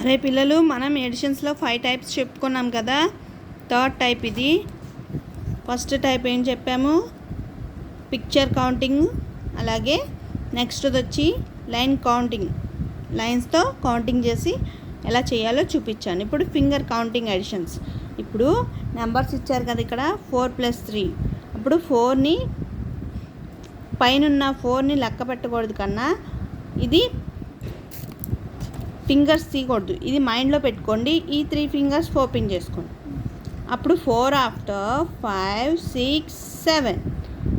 అరే పిల్లలు, మనం ఎడిషన్స్లో 5 టైప్స్ చెప్పుకున్నాం కదా. థర్డ్ టైప్ ఇది. ఫస్ట్ టైప్ ఏం చెప్పాము? Picture counting. అలాగే నెక్స్ట్ వచ్చి లైన్ కౌంటింగ్, లైన్స్తో కౌంటింగ్ చేసి ఎలా చేయాలో చూపించాను. ఇప్పుడు ఫింగర్ కౌంటింగ్ ఎడిషన్స్. ఇప్పుడు నెంబర్స్ ఇచ్చారు కదా ఇక్కడ, 4 + 3. అప్పుడు 4ని పైన 4ని లెక్క పెట్టకూడదు కన్నా, ఇది ఫింగర్స్ తీయకూడదు. ఇది మైండ్లో పెట్టుకోండి. ఈ 3 ఫింగర్స్ ఓపెన్ చేసుకోండి. అప్పుడు 4 ఆఫ్టర్ 5 6 7.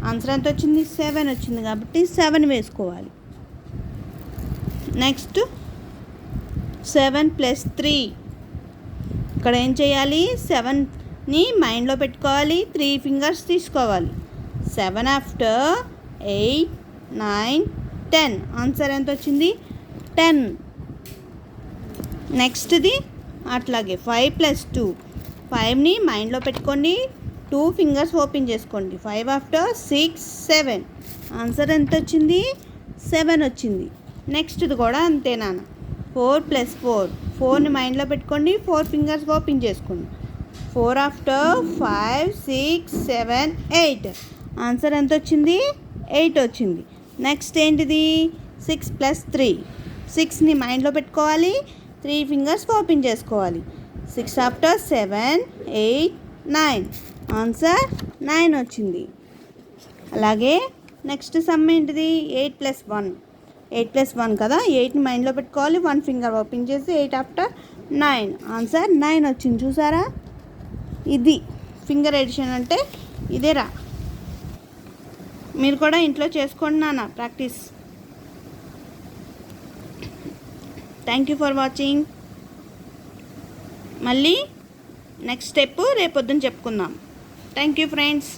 ఆన్సర్ ఎంత వచ్చింది? 7 వచ్చింది. కాబట్టి 7 వేసుకోవాలి. నెక్స్ట్ 7 + 3. ఇక్కడ ఏం చేయాలి? 7ని మైండ్లో పెట్టుకోవాలి. 3 ఫింగర్స్ తీసుకోవాలి. 7 ఆఫ్టర్ 8 9 10. ఆన్సర్ ఎంత వచ్చింది? 10. నెక్స్ట్ది అట్లాగే 5 + 2. 5ని మైండ్లో పెట్టుకోండి. 2 ఫింగర్స్ ఓపెన్ చేసుకోండి. 5 ఆఫ్టర్ 6 7. ఆన్సర్ ఎంత వచ్చింది? 7 వచ్చింది. నెక్స్ట్ది కూడా అంతే నాన్న. 4 + 4. 4ని మైండ్లో పెట్టుకోండి. 4 ఫింగర్స్ ఓపెన్ చేసుకోండి. 4 ఆఫ్టర్ 5 6 7 8. ఆన్సర్ ఎంత వచ్చింది? 8 వచ్చింది. నెక్స్ట్ ఏంటిది? 6 + 3. 6ని మైండ్లో పెట్టుకోవాలి. 3 ఫింగర్స్ ఓపెన్ చేసుకోవాలి. 6 ఆఫ్టర్ 7 8 9. ఆన్సర్ 9 వచ్చింది. అలాగే నెక్స్ట్ సమ్ ఏంటిది? 8 + 1. 8 + 1 కదా, 8ని మైండ్లో పెట్టుకోవాలి. 1 ఫింగర్ ఓపెన్ చేసి 8 ఆఫ్టర్ 9. ఆన్సర్ 9 వచ్చింది. చూసారా? ఇది ఫింగర్ ఎడిషన్ అంటే ఇదేరా. మీరు కూడా ఇంట్లో చేసుకోండి నాన్న, practice. Thank you for watching. మళ్ళీ నెక్స్ట్ స్టెప్ రేపొద్దున చెప్పుకుందాం. Thank you friends.